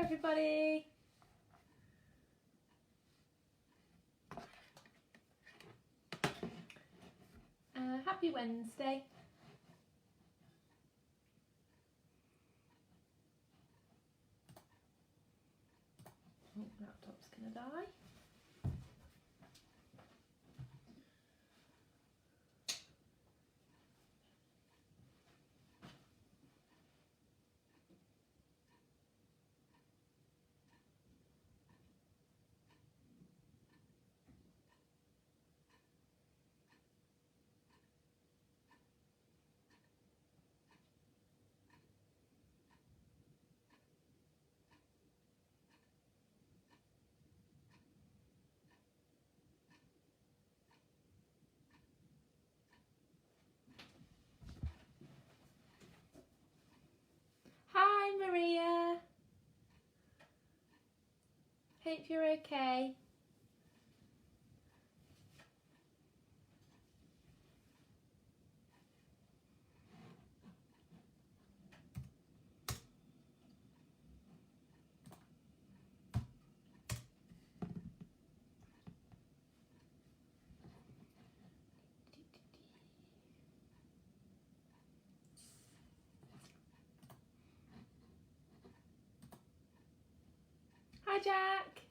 everybody. Happy Wednesday. Oh, laptop's gonna die. Hi Maria. Hope you're okay. Hi Jack.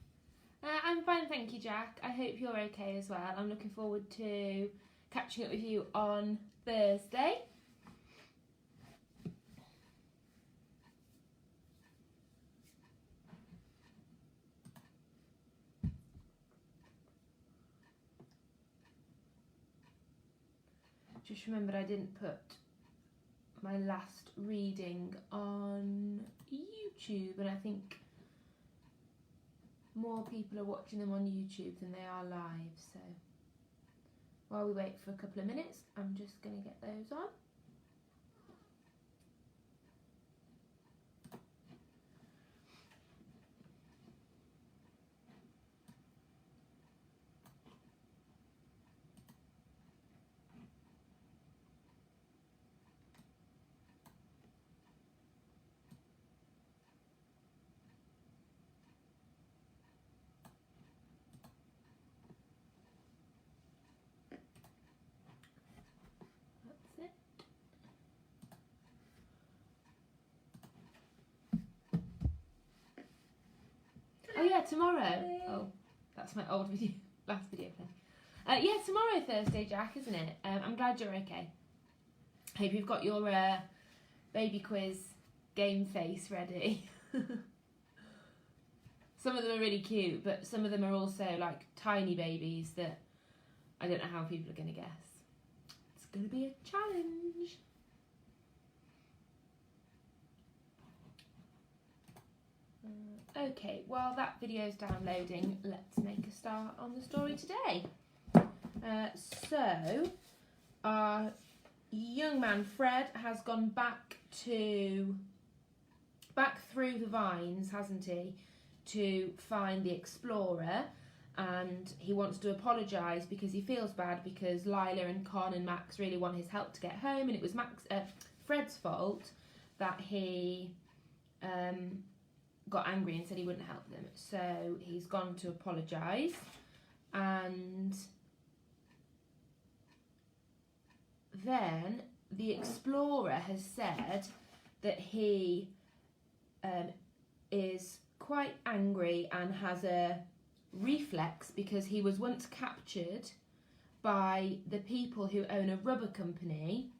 I'm fine, thank you Jack. I hope you're okay as well. I'm looking forward to catching up with you on Thursday. Just remembered I didn't put my last reading on YouTube, and I think more people are watching them on YouTube than they are live, so while we wait for a couple of minutes, I'm just going to get those on. Oh yeah, tomorrow. Oh, that's my old video, last video play. Yeah, tomorrow Thursday, Jack, isn't it? I'm glad you're okay. Hope you've got your baby quiz game face ready. Some of them are really cute, but some of them are also like tiny babies that I don't know how people are going to guess. It's going to be a challenge. Okay, while that video's downloading, let's make a start on the story today. So, our young man Fred has gone back through the vines, hasn't he, to find the explorer, and he wants to apologise because he feels bad because Lila and Con and Max really want his help to get home, and it was Fred's fault that he got angry and said he wouldn't help them. So he's gone to apologise, and then the explorer has said that he is quite angry and has a reflex because he was once captured by the people who own a rubber company.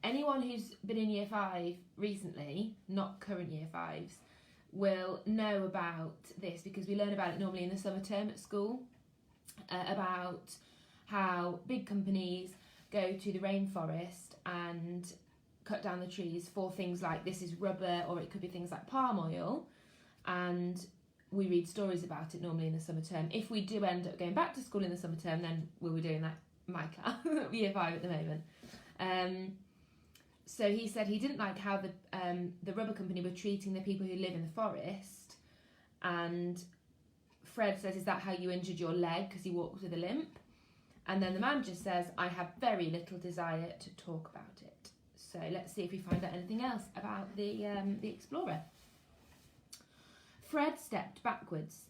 Anyone who's been in year 5 recently, not current year 5s, will know about this because we learn about it normally in the summer term at school, about how big companies go to the rainforest and cut down the trees for things like this is rubber, or it could be things like palm oil, and we read stories about it normally in the summer term. If we do end up going back to school in the summer term, then we'll be doing that in my class, year 5 at the moment. So he said he didn't like how the rubber company were treating the people who live in the forest, and Fred says, is that how you injured your leg because he walks with a limp? And then the man just says, I have very little desire to talk about it. So let's see if we find out anything else about the explorer. Fred stepped backwards.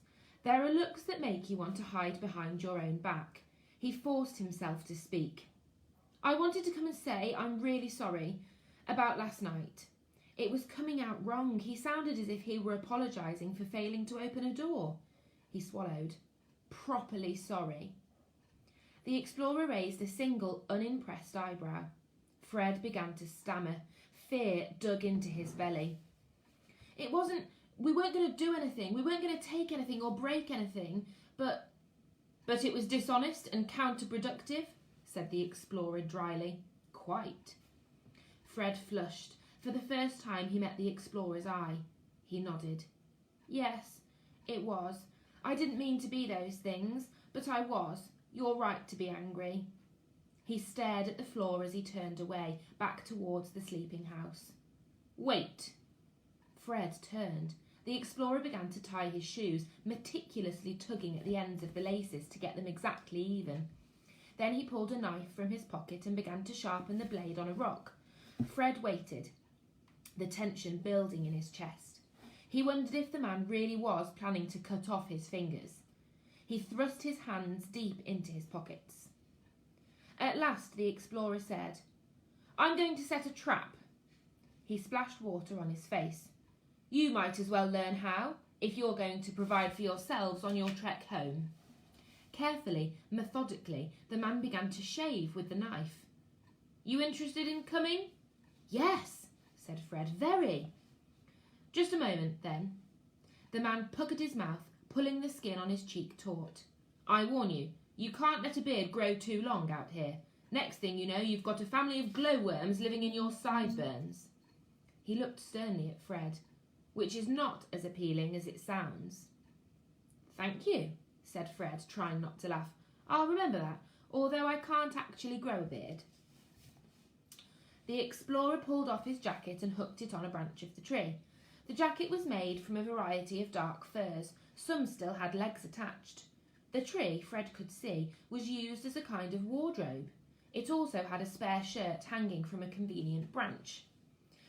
There are looks that make you want to hide behind your own back. He forced himself to speak. I wanted to come and say I'm really sorry about last night. It was coming out wrong. He sounded as if he were apologising for failing to open a door. He swallowed. Properly sorry. The explorer raised a single, unimpressed eyebrow. Fred began to stammer. Fear dug into his belly. We weren't going to do anything. We weren't going to take anything or break anything. But it was dishonest and counterproductive, said the explorer dryly. Quite. Fred flushed. For the first time he met the explorer's eye. He nodded. Yes, it was. I didn't mean to be those things, but I was. You're right to be angry. He stared at the floor as he turned away, back towards the sleeping house. Wait. Fred turned. The explorer began to tie his shoes, meticulously tugging at the ends of the laces to get them exactly even. Then he pulled a knife from his pocket and began to sharpen the blade on a rock. Fred waited, the tension building in his chest. He wondered if the man really was planning to cut off his fingers. He thrust his hands deep into his pockets. At last the explorer said, I'm going to set a trap. He splashed water on his face. You might as well learn how, if you're going to provide for yourselves on your trek home. Carefully, methodically, the man began to shave with the knife. You interested in coming? Yes, said Fred, very. Just a moment, then. The man puckered his mouth, pulling the skin on his cheek taut. I warn you, you can't let a beard grow too long out here. Next thing you know, you've got a family of glowworms living in your sideburns. He looked sternly at Fred, which is not as appealing as it sounds. Thank you, said Fred, trying not to laugh. I'll remember that, although I can't actually grow a beard. The explorer pulled off his jacket and hooked it on a branch of the tree. The jacket was made from a variety of dark furs. Some still had legs attached. The tree, Fred could see, was used as a kind of wardrobe. It also had a spare shirt hanging from a convenient branch.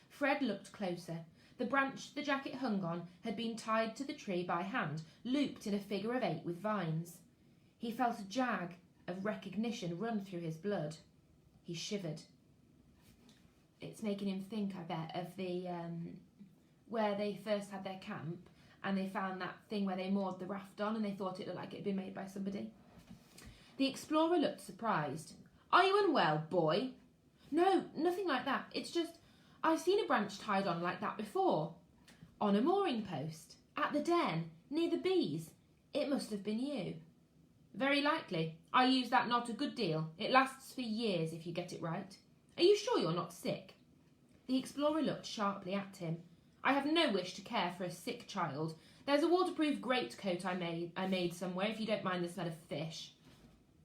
Fred looked closer. The branch the jacket hung on had been tied to the tree by hand, looped in a figure of 8 with vines. He felt a jag of recognition run through his blood. He shivered. It's making him think, I bet, of the where they first had their camp and they found that thing where they moored the raft on and they thought it looked like it had been made by somebody. The explorer looked surprised. Are you unwell, boy? No, nothing like that. It's just, I've seen a branch tied on like that before. On a mooring post, at the den, near the bees. It must have been you. Very likely. I use that knot a good deal. It lasts for years if you get it right. Are you sure you're not sick? The explorer looked sharply at him. I have no wish to care for a sick child. There's a waterproof greatcoat I made somewhere, if you don't mind the smell of fish.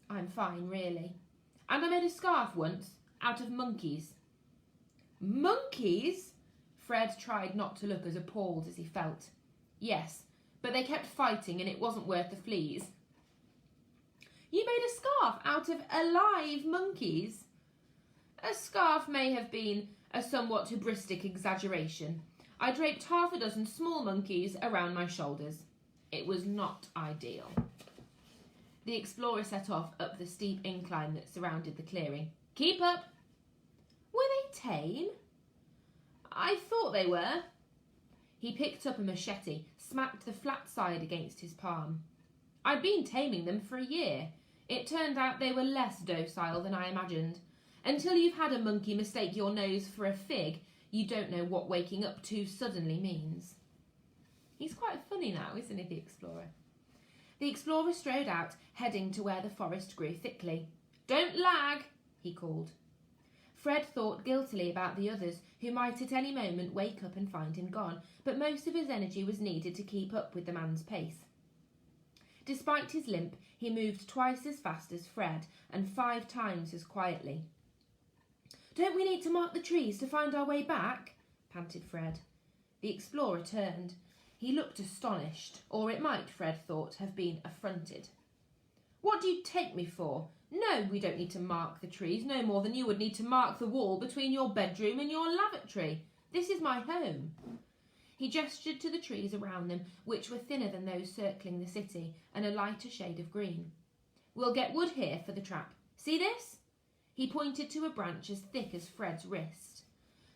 I'm fine, really. And I made a scarf once, out of monkeys. Monkeys? Fred tried not to look as appalled as he felt. Yes, but they kept fighting and it wasn't worth the fleas. You made a scarf out of alive monkeys? A scarf may have been a somewhat hubristic exaggeration. I draped half a dozen small monkeys around my shoulders. It was not ideal. The explorer set off up the steep incline that surrounded the clearing. Keep up! Were they tame? I thought they were. He picked up a machete, smacked the flat side against his palm. I'd been taming them for a year. It turned out they were less docile than I imagined. Until you've had a monkey mistake your nose for a fig, you don't know what waking up too suddenly means. He's quite funny now, isn't he, the explorer? The explorer strode out, heading to where the forest grew thickly. Don't lag, he called. Fred thought guiltily about the others, who might at any moment wake up and find him gone, but most of his energy was needed to keep up with the man's pace. Despite his limp, he moved twice as fast as Fred, and 5 times as quietly. Don't we need to mark the trees to find our way back? Panted Fred. The explorer turned. He looked astonished, or it might, Fred thought, have been affronted. What do you take me for? No, we don't need to mark the trees, no more than you would need to mark the wall between your bedroom and your lavatory. This is my home." He gestured to the trees around them, which were thinner than those circling the city and a lighter shade of green. "We'll get wood here for the trap. See this?" He pointed to a branch as thick as Fred's wrist.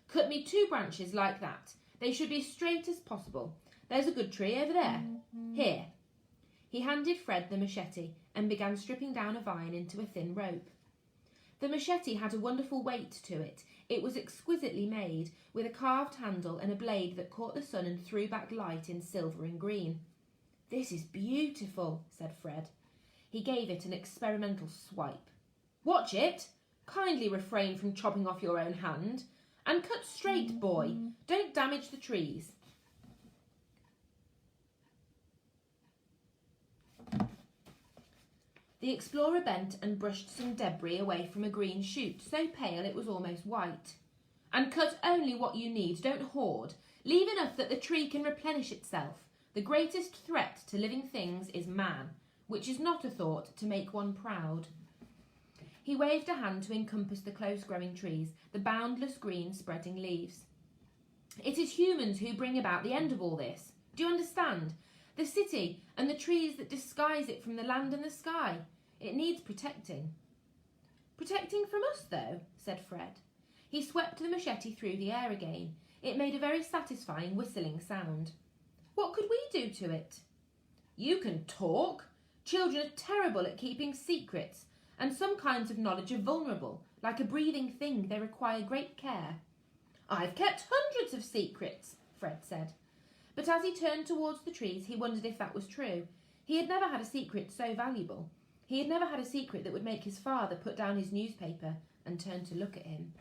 "Cut me 2 branches like that. They should be as straight as possible. There's a good tree over there. Here." He handed Fred the machete and began stripping down a vine into a thin rope. The machete had a wonderful weight to it. It was exquisitely made, with a carved handle and a blade that caught the sun and threw back light in silver and green. "This is beautiful," said Fred. He gave it an experimental swipe. "Watch it. Kindly refrain from chopping off your own hand. And cut straight, boy. Don't damage the trees." The explorer bent and brushed some debris away from a green shoot, so pale it was almost white. "And cut only what you need, don't hoard. Leave enough that the tree can replenish itself. The greatest threat to living things is man, which is not a thought to make one proud." He waved a hand to encompass the close-growing trees, the boundless green spreading leaves. "It is humans who bring about the end of all this. Do you understand? The city and the trees that disguise it from the land and the sky. It needs protecting." "Protecting from us, though," said Fred. He swept the machete through the air again. It made a very satisfying whistling sound. "What could we do to it?" "You can talk. Children are terrible at keeping secrets, and some kinds of knowledge are vulnerable. Like a breathing thing, they require great care." "I've kept hundreds of secrets," Fred said. But as he turned towards the trees, he wondered if that was true. He had never had a secret so valuable. He had never had a secret that would make his father put down his newspaper and turn to look at him.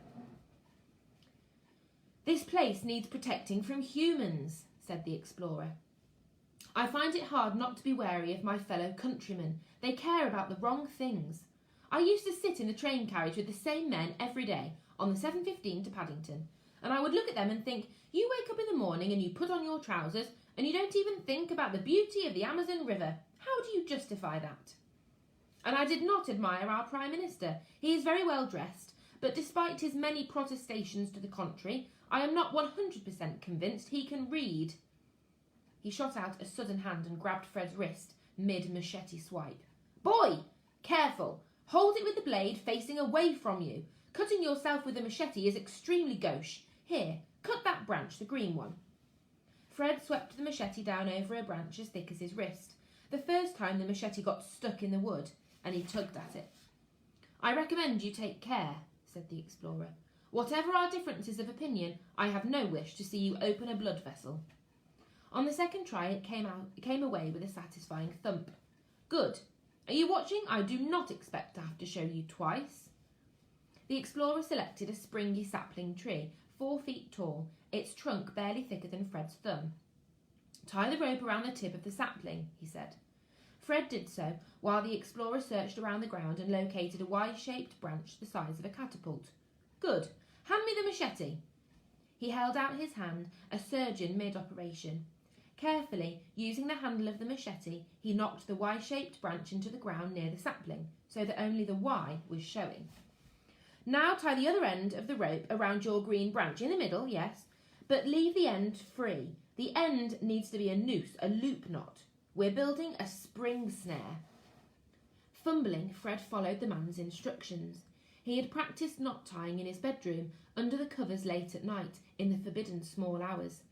"This place needs protecting from humans," said the explorer. "I find it hard not to be wary of my fellow countrymen. They care about the wrong things. I used to sit in the train carriage with the same men every day on the 7:15 to Paddington, and I would look at them and think, you wake up in the morning and you put on your trousers and you don't even think about the beauty of the Amazon River. How do you justify that?" And I did not admire our Prime Minister. He is very well dressed, but despite his many protestations to the contrary, I am not 100% convinced he can read. He shot out a sudden hand and grabbed Fred's wrist mid-machete swipe. "Boy, careful. Hold it with the blade facing away from you. Cutting yourself with a machete is extremely gauche. Here, cut that branch, the green one." Fred swept the machete down over a branch as thick as his wrist. The first time the machete got stuck in the wood, and he tugged at it. "I recommend you take care," said the explorer. "Whatever our differences of opinion, I have no wish to see you open a blood vessel." On the second try, it came away with a satisfying thump. "Good. Are you watching? I do not expect to have to show you twice." The explorer selected a springy sapling tree, 4 feet tall, its trunk barely thicker than Fred's thumb. "Tie the rope around the tip of the sapling," he said. Fred did so, while the explorer searched around the ground and located a Y-shaped branch the size of a catapult. "Good. Hand me the machete." He held out his hand, a surgeon mid-operation. Carefully, using the handle of the machete, he knocked the Y-shaped branch into the ground near the sapling, so that only the Y was showing. "Now tie the other end of the rope around your green branch, in the middle, yes, but leave the end free. The end needs to be a noose, a loop knot. We're building a spring snare." Fumbling, Fred followed the man's instructions. He had practiced knot tying in his bedroom, under the covers late at night, in the forbidden small hours.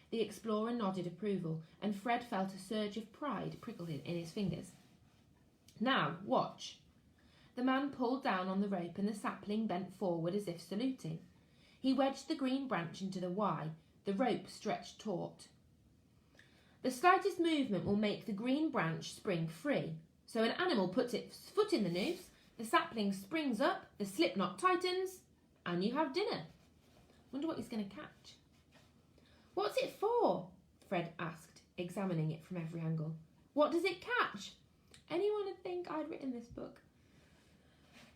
The explorer nodded approval, and Fred felt a surge of pride prickle in his fingers. "Now, watch." The man pulled down on the rope and the sapling bent forward as if saluting. He wedged the green branch into the Y. The rope stretched taut. "The slightest movement will make the green branch spring free. So an animal puts its foot in the noose, the sapling springs up, the slip knot tightens, and you have dinner. Wonder what he's going to catch." "What's it for?" Fred asked, examining it from every angle. "What does it catch? Anyone would think I'd written this book."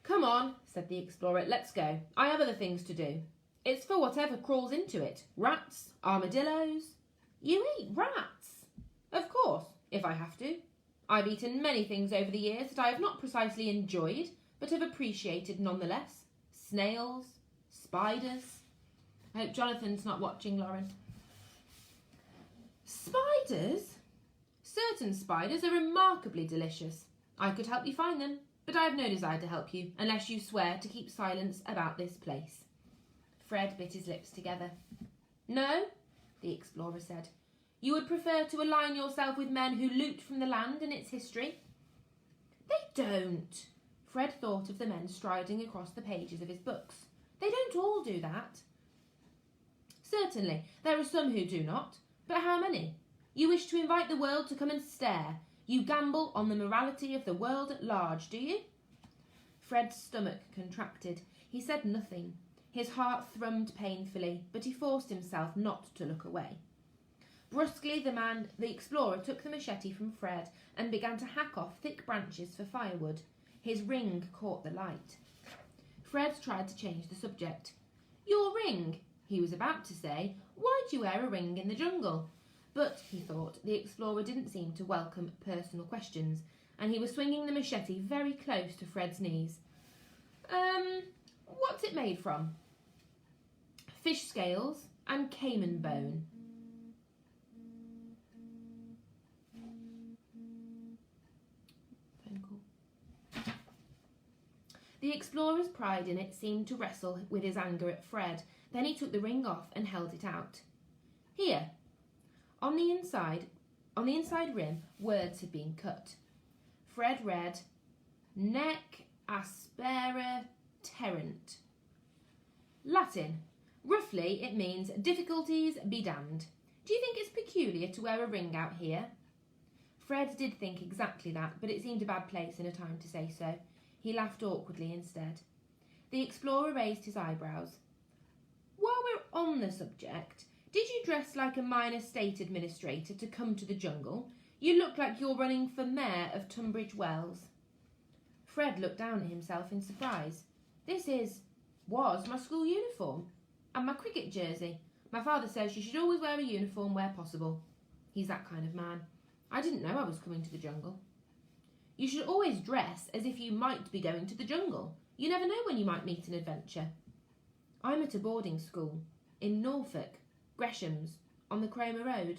"Come on," said the explorer, "let's go. I have other things to do. It's for whatever crawls into it. Rats, armadillos." "You eat rats?" "Of course, if I have to." I've eaten many things over the years that I have not precisely enjoyed, but have appreciated nonetheless. Snails, spiders. I hope Jonathan's not watching, Lauren. Spiders? Certain spiders are remarkably delicious. I could help you find them, but I have no desire to help you, unless you swear to keep silence about this place. Fred bit his lips together. No, the explorer said. You would prefer to align yourself with men who loot from the land and its history? They don't. Fred thought of the men striding across the pages of his books. They don't all do that. Certainly, there are some who do not, but how many? You wish to invite the world to come and stare. You gamble on the morality of the world at large, do you? Fred's stomach contracted. He said nothing. His heart thrummed painfully, but he forced himself not to look away. Brusquely, the explorer took the machete from Fred and began to hack off thick branches for firewood. His ring caught the light. Fred tried to change the subject. Your ring, he was about to say. Why'd you wear a ring in the jungle? But, he thought, the explorer didn't seem to welcome personal questions, and he was swinging the machete very close to Fred's knees. What's it made from? Fish scales and caiman bone. Phone call. The explorer's pride in it seemed to wrestle with his anger at Fred. Then he took the ring off and held it out. Here. On the inside rim, words had been cut. Fred read, Nec aspera terrent. Latin. Roughly, it means difficulties be damned. Do you think it's peculiar to wear a ring out here? Fred did think exactly that, but it seemed a bad place and a time to say so. He laughed awkwardly instead. The explorer raised his eyebrows. While we're on the subject, did you dress like a minor state administrator to come to the jungle? You look like you're running for mayor of Tunbridge Wells. Fred looked down at himself in surprise. This was my school uniform and my cricket jersey. My father says you should always wear a uniform where possible. He's that kind of man. I didn't know I was coming to the jungle. You should always dress as if you might be going to the jungle. You never know when you might meet an adventure. I'm at a boarding school in Norfolk, Gresham's, on the Cromer Road.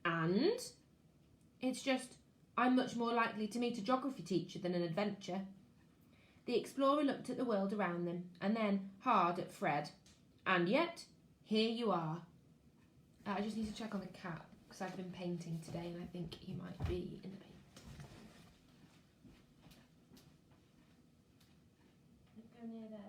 And? It's just, I'm much more likely to meet a geography teacher than an adventure. The explorer looked at the world around them, and then hard at Fred. And yet, here you are. I just need to check on the cat, because I've been painting today, and I think he might be in the paint. Go near there.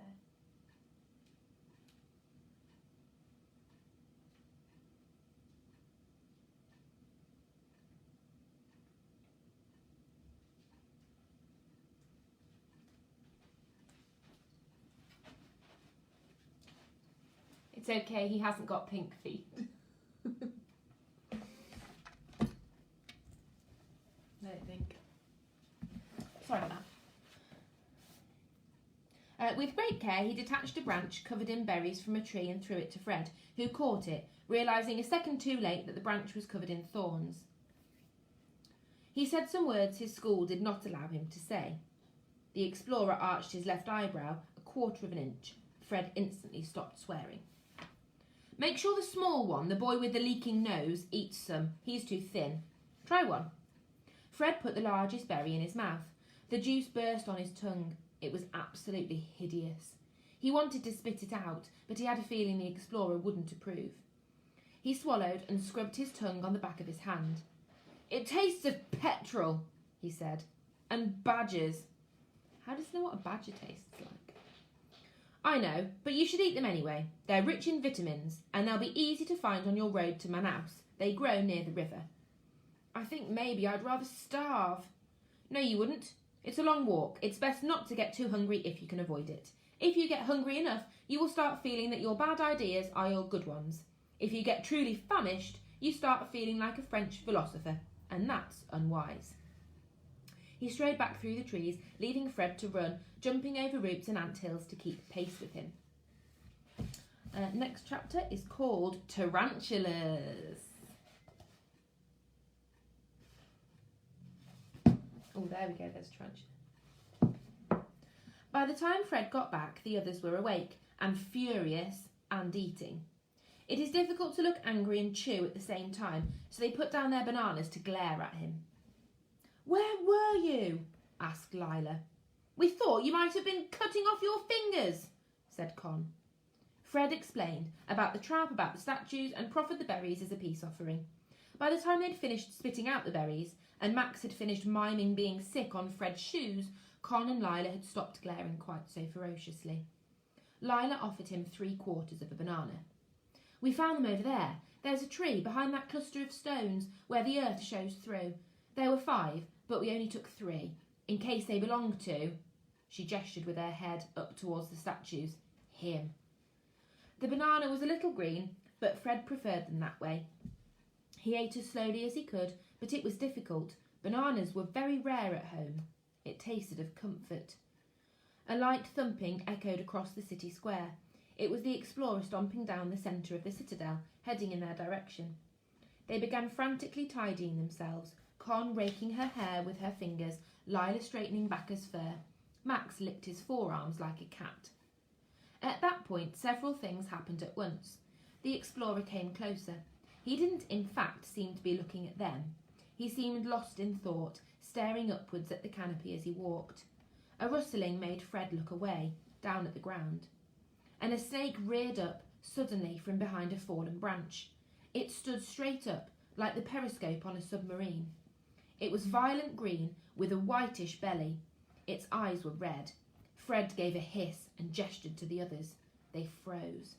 It's okay, he hasn't got pink feet. I don't think. Sorry about that. With great care, he detached a branch covered in berries from a tree and threw it to Fred, who caught it, realising a second too late that the branch was covered in thorns. He said some words his school did not allow him to say. The explorer arched his left eyebrow a quarter of an inch. Fred instantly stopped swearing. Make sure the small one, the boy with the leaking nose, eats some. He's too thin. Try one. Fred put the largest berry in his mouth. The juice burst on his tongue. It was absolutely hideous. He wanted to spit it out, but he had a feeling the explorer wouldn't approve. He swallowed and scrubbed his tongue on the back of his hand. It tastes of petrol, he said, and badgers. How does he know what a badger tastes like? I know, but you should eat them anyway. They're rich in vitamins, and they'll be easy to find on your road to Manaus. They grow near the river. I think maybe I'd rather starve. No, you wouldn't. It's a long walk. It's best not to get too hungry if you can avoid it. If you get hungry enough, you will start feeling that your bad ideas are your good ones. If you get truly famished, you start feeling like a French philosopher, and that's unwise. He strode back through the trees, leaving Fred to run, jumping over roots and anthills to keep pace with him. Next chapter is called Tarantulas. Oh, there we go, there's a truncheon. By the time Fred got back, the others were awake and furious and eating. It is difficult to look angry and chew at the same time, so they put down their bananas to glare at him. "Where were you?" asked Lila. "We thought you might have been cutting off your fingers," said Con. Fred explained about the trap, about the statues, and proffered the berries as a peace offering. By the time they'd finished spitting out the berries, and Max had finished miming being sick on Fred's shoes, Con and Lila had stopped glaring quite so ferociously. Lila offered him 3/4 of a banana. "We found them over there. There's a tree behind that cluster of stones where the earth shows through. There were 5, but we only took 3, in case they belonged to," she gestured with her head up towards the statues, "him." The banana was a little green, but Fred preferred them that way. He ate as slowly as he could, but it was difficult. Bananas were very rare at home. It tasted of comfort. A light thumping echoed across the city square. It was the explorer stomping down the centre of the citadel, heading in their direction. They began frantically tidying themselves, Con raking her hair with her fingers, Lila straightening back as fur. Max licked his forearms like a cat. At that point, several things happened at once. The explorer came closer. He didn't, in fact, seem to be looking at them. He seemed lost in thought, staring upwards at the canopy as he walked. A rustling made Fred look away, down at the ground. And a snake reared up suddenly from behind a fallen branch. It stood straight up, like the periscope on a submarine. It was violent green, with a whitish belly. Its eyes were red. Fred gave a hiss and gestured to the others. They froze.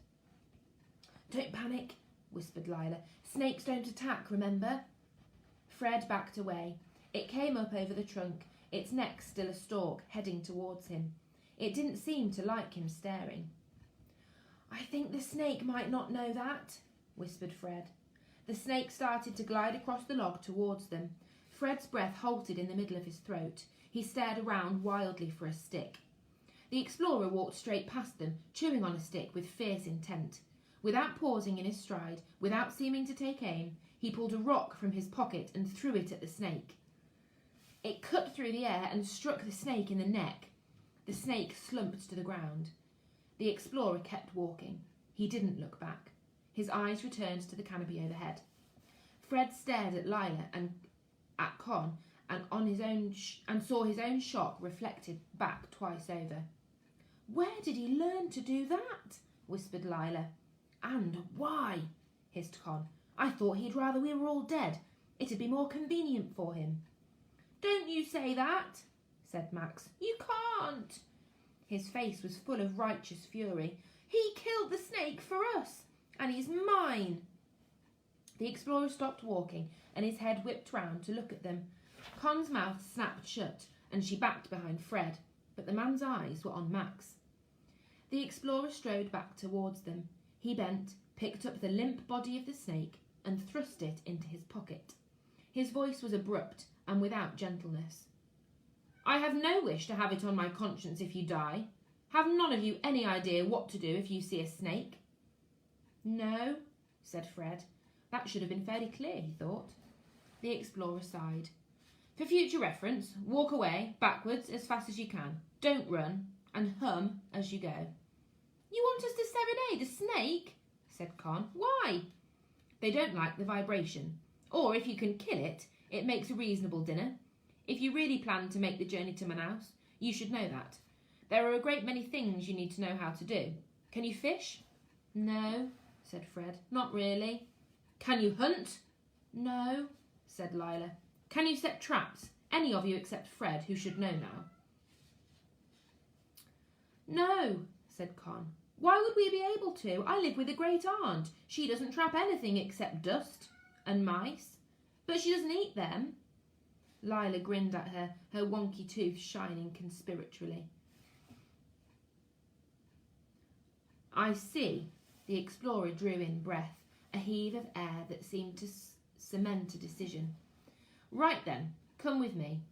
"Don't panic," whispered Lila. "Snakes don't attack, remember?" Fred backed away. It came up over the trunk, its neck still a stalk, heading towards him. It didn't seem to like him staring. "I think the snake might not know that," whispered Fred. The snake started to glide across the log towards them. Fred's breath halted in the middle of his throat. He stared around wildly for a stick. The explorer walked straight past them, chewing on a stick with fierce intent. Without pausing in his stride, without seeming to take aim, he pulled a rock from his pocket and threw it at the snake. It cut through the air and struck the snake in the neck. The snake slumped to the ground. The explorer kept walking. He didn't look back. His eyes returned to the canopy overhead. Fred stared at Lila and at Con and saw his own shock reflected back twice over. "Where did he learn to do that?" whispered Lila. "And why?" hissed Con. "I thought he'd rather we were all dead. It'd be more convenient for him." "Don't you say that," said Max. "You can't." His face was full of righteous fury. "He killed the snake for us, and he's mine." The explorer stopped walking, and his head whipped round to look at them. Con's mouth snapped shut, and she backed behind Fred, but the man's eyes were on Max. The explorer strode back towards them. He bent, picked up the limp body of the snake, and thrust it into his pocket. His voice was abrupt and without gentleness. "I have no wish to have it on my conscience if you die. Have none of you any idea what to do if you see a snake?" "No," said Fred. That should have been fairly clear, he thought. The explorer sighed. "For future reference, walk away, backwards, as fast as you can. Don't run, and hum as you go." "You want us to serenade a snake?" said Con. "Why?" "They don't like the vibration. Or if you can kill it, it makes a reasonable dinner. If you really plan to make the journey to Manaus, you should know that. There are a great many things you need to know how to do. Can you fish?" "No," said Fred. "Not really." "Can you hunt?" "No," said Lila. "Can you set traps? Any of you except Fred, who should know now." "No," said Con. "Why would we be able to? I live with a great aunt. She doesn't trap anything except dust and mice. But she doesn't eat them." Lila grinned at her, her wonky tooth shining conspiratorially. "I see." The explorer drew in breath, a heave of air that seemed to cement a decision. "Right then, come with me."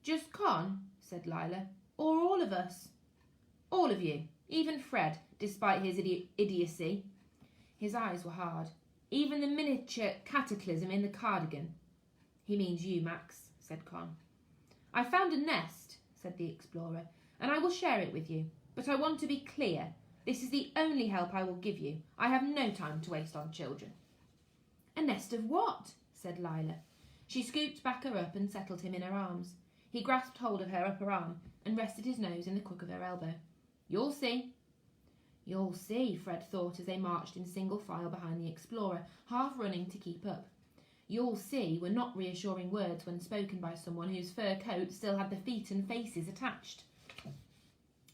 "Just Con?" said Lila. "Or all of us?" "All of you, even Fred, despite his idiocy." His eyes were hard. "Even the miniature cataclysm in the cardigan." "He means you, Max," said Con. "I found a nest," said the explorer, "and I will share it with you. But I want to be clear. This is the only help I will give you. I have no time to waste on children." "A nest of what?" said Lila. She scooped Backer up and settled him in her arms. He grasped hold of her upper arm and rested his nose in the crook of her elbow. "You'll see." "You'll see," Fred thought as they marched in single file behind the explorer, half running to keep up. "You'll see" were not reassuring words when spoken by someone whose fur coat still had the feet and faces attached.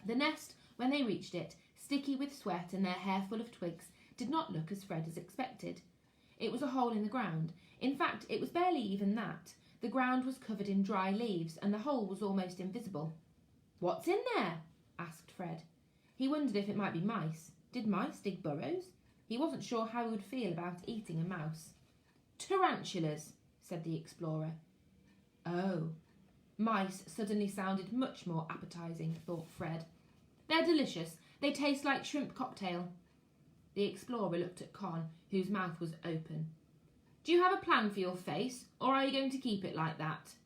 The nest, when they reached it, sticky with sweat and their hair full of twigs, did not look as Fred had expected. It was a hole in the ground. In fact, it was barely even that. The ground was covered in dry leaves, and the hole was almost invisible. "What's in there?" asked Fred. He wondered if it might be mice. Did mice dig burrows? He wasn't sure how he would feel about eating a mouse. "Tarantulas," said the explorer. Oh. Mice suddenly sounded much more appetising, thought Fred. "They're delicious. They taste like shrimp cocktail." The explorer looked at Con, whose mouth was open. "Do you have a plan for your face, or are you going to keep it like that?"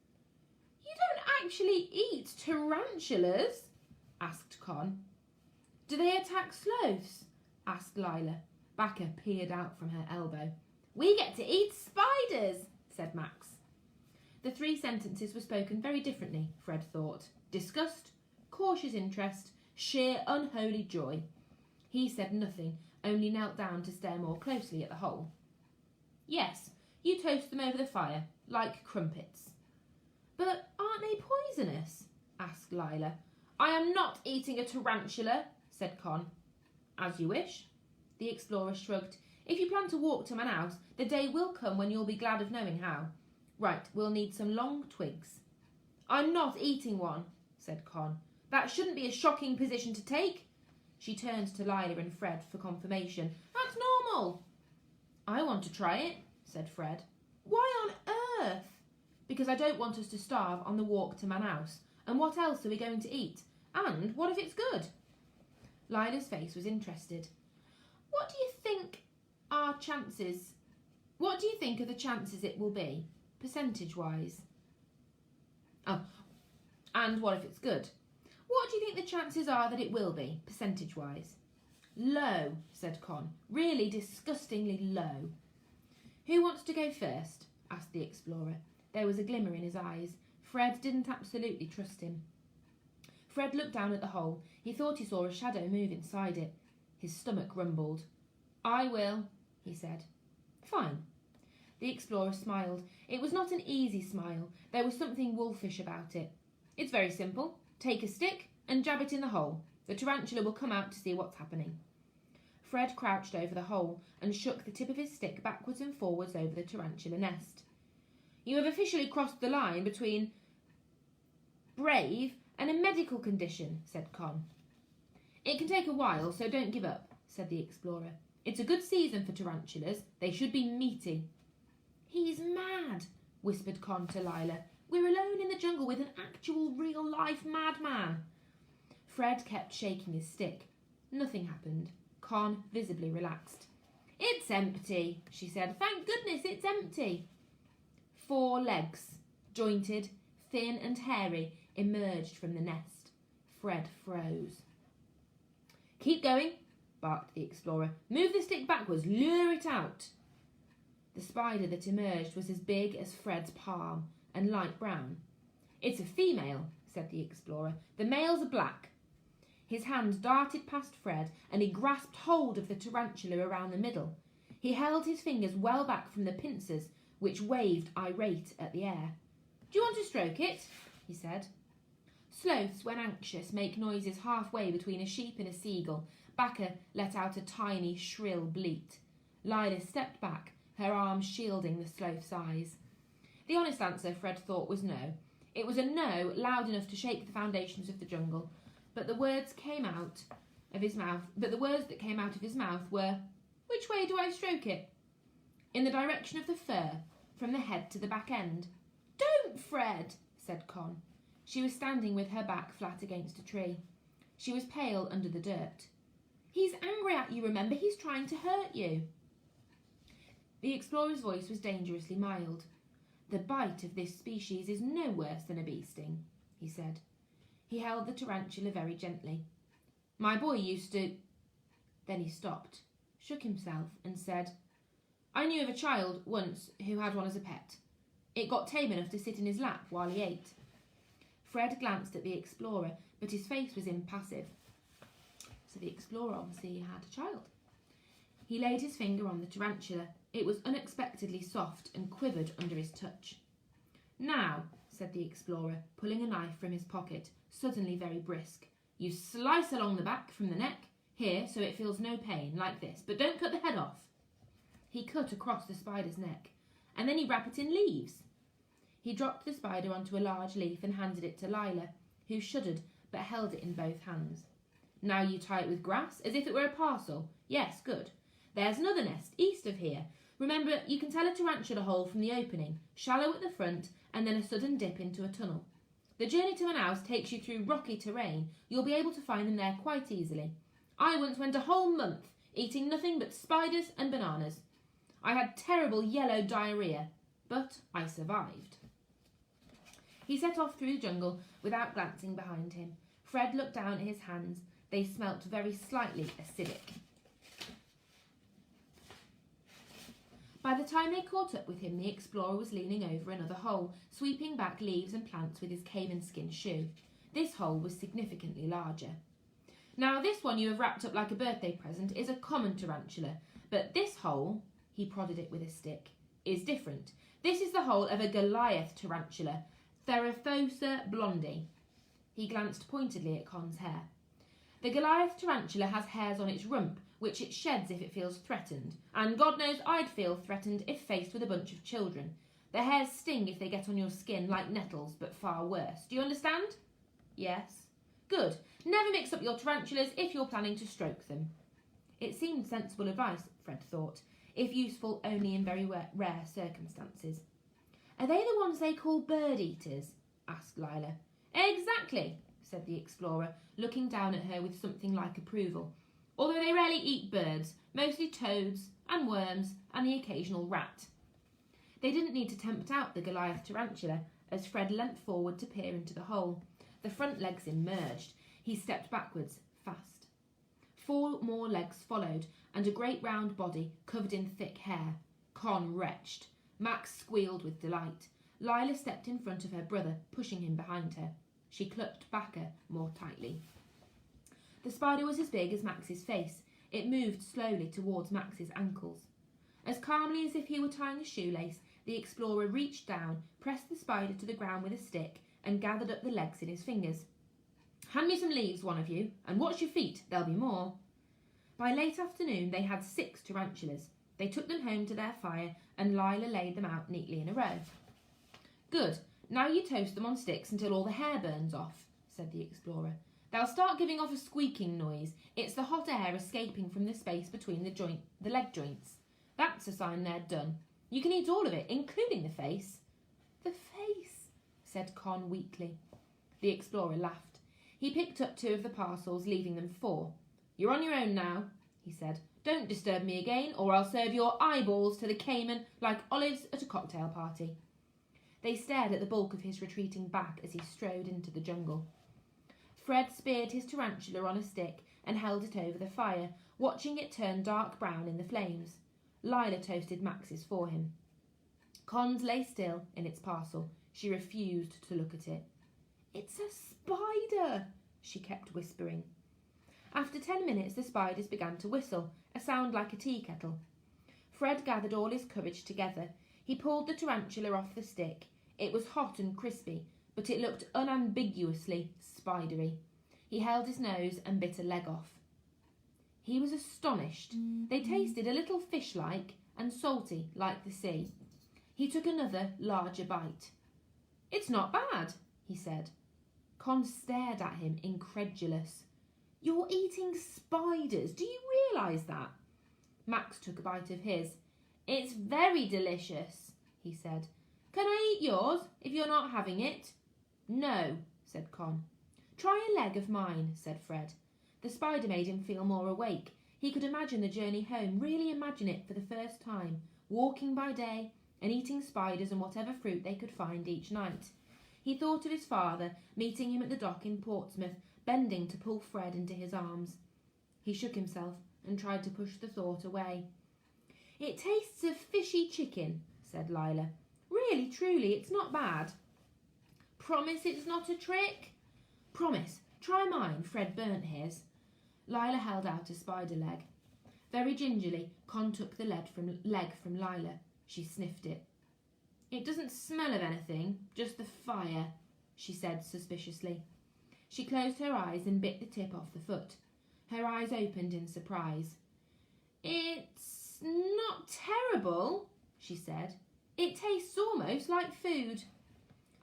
"You don't actually eat tarantulas?" asked Con. "Do they attack sloths?" asked Lila. Backer peered out from her elbow. "We get to eat spiders," said Max. The three sentences were spoken very differently, Fred thought. Disgust, cautious interest, sheer unholy joy. He said nothing, only knelt down to stare more closely at the hole. "Yes, you toast them over the fire, like crumpets." "But aren't they poisonous?" asked Lila. "I am not eating a tarantula," said Con. "As you wish." The explorer shrugged. "If you plan to walk to Manaus, the day will come when you'll be glad of knowing how. Right, we'll need some long twigs." "I'm not eating one," said Con. "That shouldn't be a shocking position to take." She turned to Lila and Fred for confirmation. "That's normal." "I want to try it," said Fred. "Why on earth?" "Because I don't want us to starve on the walk to Manaus. And what else are we going to eat? And what if it's good?" Lila's face was interested. What do you think of the chances it will be, percentage-wise?" "Oh, and what if it's good?" "What do you think the chances are that it will be, percentage-wise?" "Low," said Con. "Really disgustingly low." "Who wants to go first?" asked the explorer. There was a glimmer in his eyes. Fred didn't absolutely trust him. Fred looked down at the hole. He thought he saw a shadow move inside it. His stomach rumbled. "I will," he said. "Fine." The explorer smiled. It was not an easy smile. There was something wolfish about it. "It's very simple. Take a stick and jab it in the hole. The tarantula will come out to see what's happening." Fred crouched over the hole and shook the tip of his stick backwards and forwards over the tarantula nest. "You have officially crossed the line between brave and a medical condition," said Con. "It can take a while, so don't give up," said the explorer. "It's a good season for tarantulas. They should be meaty." "He's mad," whispered Con to Lila. "We're alone in the jungle with an actual, real-life madman." Fred kept shaking his stick. Nothing happened. Con visibly relaxed. "It's empty," she said. "Thank goodness it's empty." 4 legs, jointed, thin and hairy, emerged from the nest. Fred froze. "Keep going," barked the explorer. "Move the stick backwards. Lure it out." The spider that emerged was as big as Fred's palm and light brown. "It's a female," said the explorer. "The males are black." His hand darted past Fred and he grasped hold of the tarantula around the middle. He held his fingers well back from the pincers, which waved irate at the air. "Do you want to stroke it?" he said. Sloths, when anxious, make noises halfway between a sheep and a seagull. Backer let out a tiny, shrill bleat. Lila stepped back, her arms shielding the sloth's eyes. The honest answer, Fred thought, was no. It was a no loud enough to shake the foundations of the jungle, but the words that came out of his mouth were, "Which way do I stroke it?" "In the direction of the fur, from the head to the back end." "Don't, Fred," said Con. She was standing with her back flat against a tree. She was pale under the dirt. "He's angry at you, remember? He's trying to hurt you." The explorer's voice was dangerously mild. "The bite of this species is no worse than a bee sting," he said. He held the tarantula very gently. "My boy used to—" Then he stopped, shook himself and said, "I knew of a child once who had one as a pet. It got tame enough to sit in his lap while he ate." Fred glanced at the explorer, but his face was impassive. So the explorer obviously had a child. He laid his finger on the tarantula. It was unexpectedly soft and quivered under his touch. "Now," said the explorer, pulling a knife from his pocket, suddenly very brisk, "you slice along the back from the neck, here, so it feels no pain, like this, but don't cut the head off." He cut across the spider's neck, and then he wrap it in leaves. He dropped the spider onto a large leaf and handed it to Lila, who shuddered but held it in both hands. "Now you tie it with grass, as if it were a parcel. Yes, good. There's another nest, east of here. Remember, you can tell a tarantula hole from the opening, shallow at the front, and then a sudden dip into a tunnel. The journey to an house takes you through rocky terrain. You'll be able to find them there quite easily. I once went a whole month eating nothing but spiders and bananas. I had terrible yellow diarrhea, but I survived." He set off through the jungle without glancing behind him. Fred looked down at his hands. They smelt very slightly acidic. By the time they caught up with him, the explorer was leaning over another hole, sweeping back leaves and plants with his caiman skin shoe. This hole was significantly larger. "Now, this one you have wrapped up like a birthday present is a common tarantula, but this hole," he prodded it with a stick, "is different. This is the hole of a Goliath tarantula, Theraphosa blondi." He glanced pointedly at Con's hair. "The Goliath tarantula has hairs on its rump, which it sheds if it feels threatened, and God knows I'd feel threatened if faced with a bunch of children. The hairs sting if they get on your skin like nettles, but far worse. Do you understand?" "Yes." "Good. Never mix up your tarantulas if you're planning to stroke them." It seemed sensible advice, Fred thought, if useful only in very rare circumstances. "Are they the ones they call bird-eaters?" asked Lila. "Exactly," said the explorer, looking down at her with something like approval, "although they rarely eat birds, mostly toads and worms and the occasional rat." They didn't need to tempt out the Goliath tarantula as Fred leant forward to peer into the hole. The front legs emerged. He stepped backwards, fast. 4 more legs followed, and a great round body covered in thick hair. Con retched. Max squealed with delight. Lila stepped in front of her brother, pushing him behind her. She clutched Backer more tightly. The spider was as big as Max's face. It moved slowly towards Max's ankles. As calmly as if he were tying a shoelace, the explorer reached down, pressed the spider to the ground with a stick, and gathered up the legs in his fingers. "Hand me some leaves, one of you, and watch your feet, there'll be more." By late afternoon they had 6 tarantulas. They took them home to their fire, and Lila laid them out neatly in a row. "Good. Now you toast them on sticks until all the hair burns off," said the explorer. "They'll start giving off a squeaking noise. It's the hot air escaping from the space between the leg joints. That's a sign they're done. You can eat all of it, including the face." "The face," said Con weakly. The explorer laughed. He picked up 2 of the parcels, leaving them 4. "You're on your own now," he said. "Don't disturb me again, or I'll serve your eyeballs to the caiman like olives at a cocktail party." They stared at the bulk of his retreating back as he strode into the jungle. Fred speared his tarantula on a stick and held it over the fire, watching it turn dark brown in the flames. Lila toasted Max's for him. Con's lay still in its parcel. She refused to look at it. "It's a spider," she kept whispering. After 10 minutes, the spiders began to whistle, a sound like a tea kettle. Fred gathered all his courage together. He pulled the tarantula off the stick. It was hot and crispy, but it looked unambiguously spidery. He held his nose and bit a leg off. He was astonished. They tasted a little fish-like and salty like the sea. He took another, larger bite. "It's not bad," he said. Con stared at him, incredulous. "You're eating spiders. Do you realise that?" Max took a bite of his. "It's very delicious," he said. "Can I eat yours, if you're not having it?" "No," said Con. "Try a leg of mine," said Fred. The spider made him feel more awake. He could imagine the journey home, really imagine it for the first time, walking by day, and eating spiders and whatever fruit they could find each night. He thought of his father, meeting him at the dock in Portsmouth, bending to pull Fred into his arms. He shook himself and tried to push the thought away. "It tastes of fishy chicken," said Lila. "Really, truly, it's not bad." "Promise it's not a trick?" "Promise. Try mine." Fred burnt his. Lila held out a spider leg. Very gingerly, Con took the leg from Lila. She sniffed it. "It doesn't smell of anything, just the fire," she said suspiciously. She closed her eyes and bit the tip off the foot. Her eyes opened in surprise. "It's not terrible," she said. "It tastes almost like food."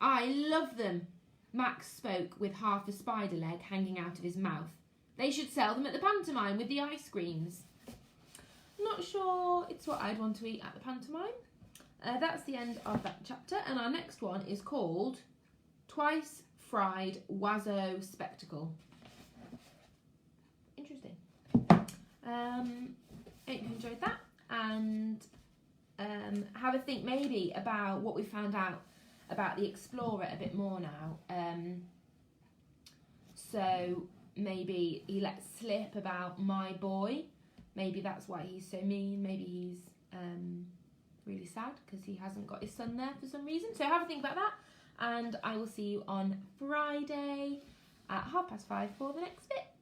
"I love them." Max spoke with half a spider leg hanging out of his mouth. "They should sell them at the pantomime with the ice creams." Not sure it's what I'd want to eat at the pantomime. That's the end of that chapter, and our next one is called Twice Fried Wazo Spectacle. Interesting. I hope you enjoyed that, and have a think maybe about what we found out about the Explorer a bit more now. So maybe he lets slip about my boy. Maybe that's why he's so mean. Maybe he's really sad because he hasn't got his son there for some reason. So have a think about that, and I will see you on Friday at 5:30 for the next bit.